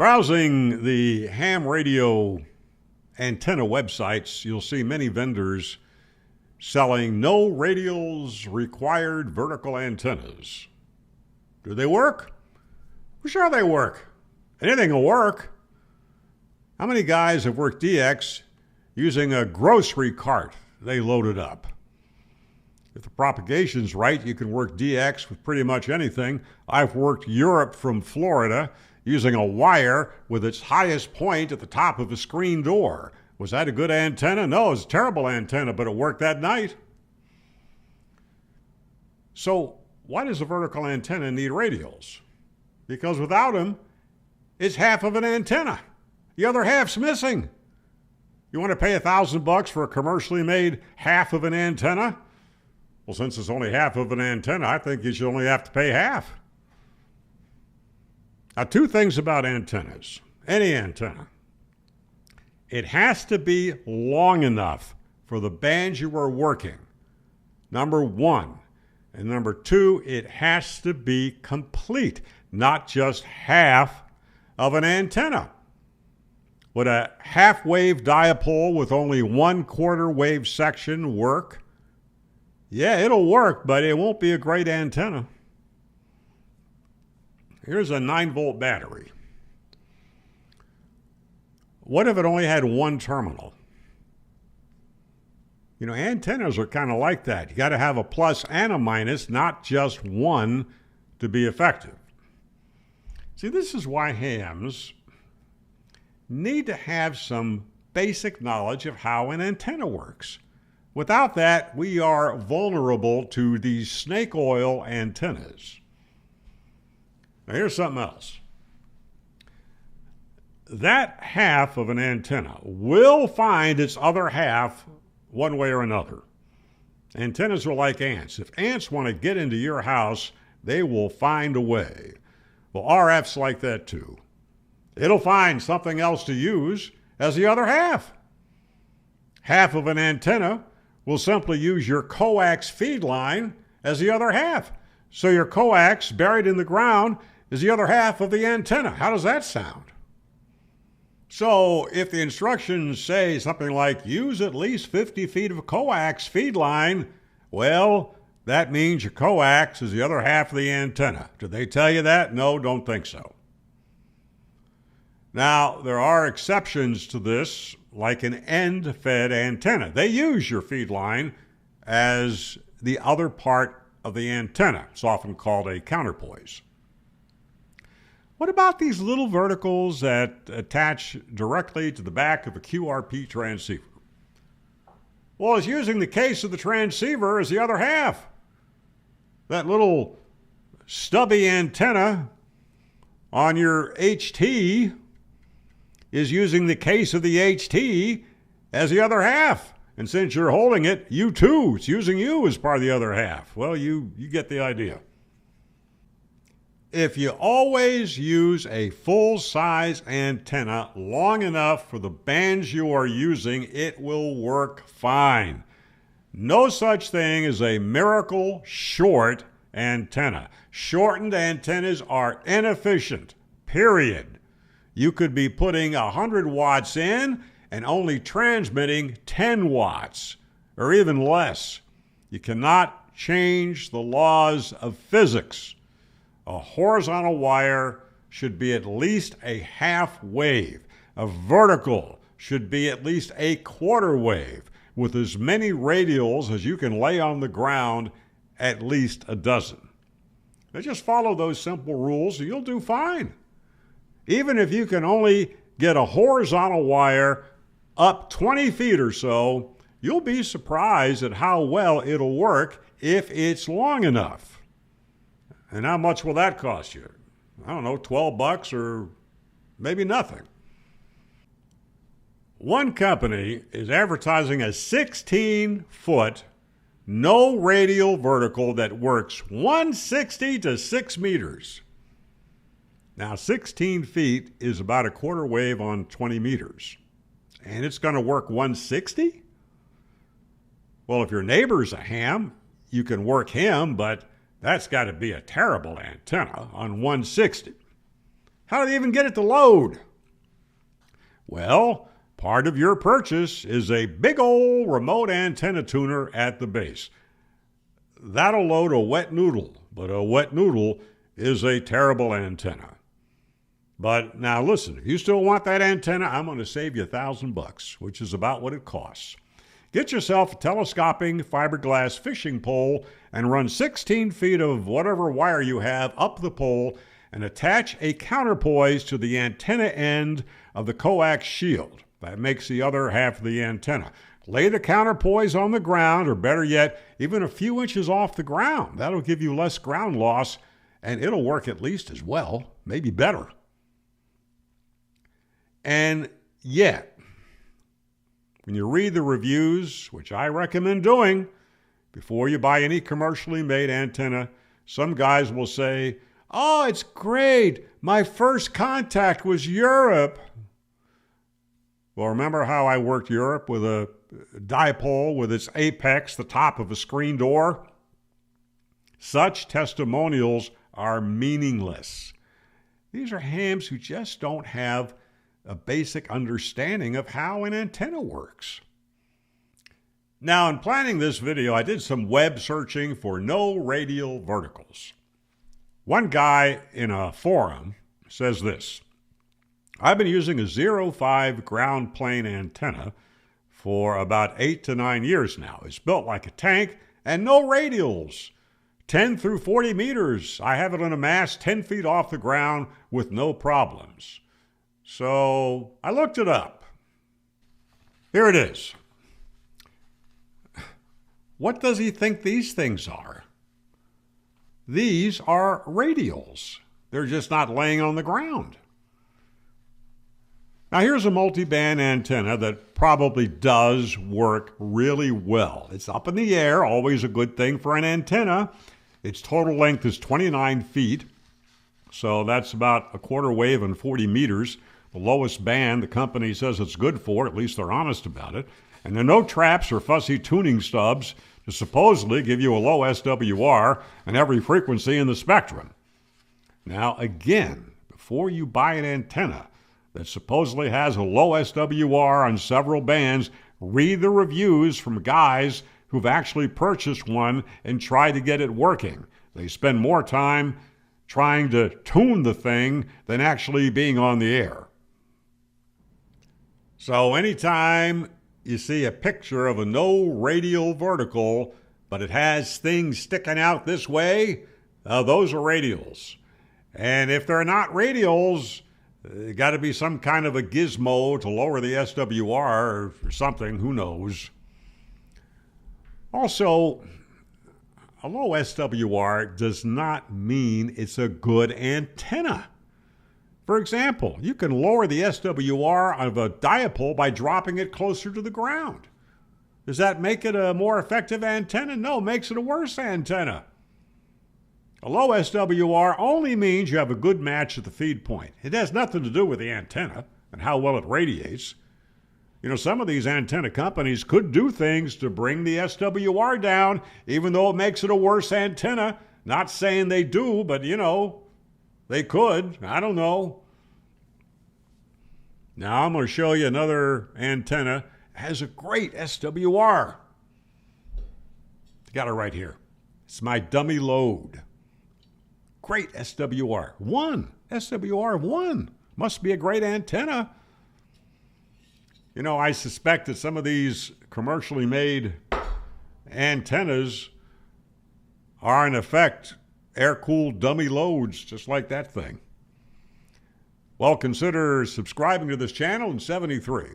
Browsing the ham radio antenna websites, you'll see many vendors selling no radials required vertical antennas. Do they work? Well, sure they work. Anything will work. How many guys have worked DX using a grocery cart they loaded up? If the propagation's right, you can work DX with pretty much anything. I've worked Europe from Florida using a wire with its highest point at the top of a screen door. Was that a good antenna? No, it was a terrible antenna, but it worked that night. So why does a vertical antenna need radials? Because without them, it's half of an antenna. The other half's missing. You want to pay $1,000 for a commercially made half of an antenna? Well, since it's only half of an antenna, I think you should only have to pay half. Now, two things about antennas. Any antenna. It has to be long enough for the band you are working. Number one. And number two, it has to be complete, not just half of an antenna. Would a half-wave dipole with only 1/4 wave section work? Yeah, it'll work, but it won't be a great antenna. Here's a 9-volt battery. What if it only had one terminal? You know, antennas are kind of like that. You got to have a plus and a minus, not just one, to be effective. See, this is why hams need to have some basic knowledge of how an antenna works. Without that, we are vulnerable to these snake oil antennas. Now, here's something else. That half of an antenna will find its other half one way or another. Antennas are like ants. If ants want to get into your house, they will find a way. Well, RF's like that too. It'll find something else to use as the other half. Half of an antenna will simply use your coax feed line as the other half. So your coax buried in the ground is the other half of the antenna. How does that sound? So if the instructions say something like use at least 50 feet of coax feed line, well, that means your coax is the other half of the antenna. Did they tell you that? No, don't think so. Now, there are exceptions to this, like an end-fed antenna. They use your feed line as the other part of the antenna. It's often called a counterpoise. What about these little verticals that attach directly to the back of a QRP transceiver? Well, it's using the case of the transceiver as the other half. That little stubby antenna on your HT is using the case of the HT as the other half. And since you're holding it, you too, it's using you as part of the other half. Well, you get the idea. If you always use a full-size antenna long enough for the bands you are using, it will work fine. No such thing as a miracle short antenna. Shortened antennas are inefficient, period. You could be putting 100 watts in and only transmitting 10 watts, or even less. You cannot change the laws of physics. A horizontal wire should be at least a half wave. A vertical should be at least a quarter wave, with as many radials as you can lay on the ground, at least a dozen. Now just follow those simple rules and you'll do fine. Even if you can only get a horizontal wire up 20 feet or so, you'll be surprised at how well it'll work if it's long enough. And how much will that cost you? I don't know, $12 or maybe nothing. One company is advertising a 16-foot, no radial vertical that works 160 to 6 meters. Now, 16 feet is about a quarter wave on 20 meters. And it's going to work 160? Well, if your neighbor's a ham, you can work him, but that's got to be a terrible antenna on 160. How do they even get it to load? Well, part of your purchase is a big old remote antenna tuner at the base. That'll load a wet noodle, but a wet noodle is a terrible antenna. But now listen, if you still want that antenna, I'm going to save you $1,000, which is about what it costs. Get yourself a telescoping fiberglass fishing pole and run 16 feet of whatever wire you have up the pole and attach a counterpoise to the antenna end of the coax shield. That makes the other half of the antenna. Lay the counterpoise on the ground, or better yet, even a few inches off the ground. That'll give you less ground loss, and it'll work at least as well, maybe better. And yet, when you read the reviews, which I recommend doing before you buy any commercially made antenna, some guys will say, "Oh, it's great. My first contact was Europe." Well, remember how I worked Europe with a dipole with its apex, the top of a screen door? Such testimonials are meaningless. These are hams who just don't have a basic understanding of how an antenna works. Now, in planning this video, I did some web searching for no radial verticals. One guy in a forum says this: "I've been using a 0.5 ground plane antenna for about 8 to 9 years now. It's built like a tank and no radials. 10 through 40 meters. I have it on a mast 10 feet off the ground with no problems." So I looked it up. Here it is. What does he think these things are? These are radials. They're just not laying on the ground. Now here's a multi-band antenna that probably does work really well. It's up in the air, always a good thing for an antenna. Its total length is 29 feet, so that's about a quarter wave and 40 meters. The lowest band the company says it's good for, at least they're honest about it. And there are no traps or fussy tuning stubs to supposedly give you a low SWR and every frequency in the spectrum. Now again, before you buy an antenna that supposedly has a low SWR on several bands, read the reviews from guys who've actually purchased one and tried to get it working. They spend more time trying to tune the thing than actually being on the air. So anytime you see a picture of a no radial vertical, but it has things sticking out this way, those are radials. And if they're not radials, it got to be some kind of a gizmo to lower the SWR or something, who knows. Also, a low SWR does not mean it's a good antenna. For example, you can lower the SWR of a dipole by dropping it closer to the ground. Does that make it a more effective antenna? No, it makes it a worse antenna. A low SWR only means you have a good match at the feed point. It has nothing to do with the antenna and how well it radiates. You know, some of these antenna companies could do things to bring the SWR down, even though it makes it a worse antenna. Not saying they do, but, you know, they could. I don't know. Now I'm going to show you another antenna. It has a great SWR. Got it right here. It's my dummy load. Great SWR. SWR of 1. Must be a great antenna. You know, I suspect that some of these commercially made antennas are in effect air-cooled dummy loads, just like that thing. Well, consider subscribing to this channel in 73.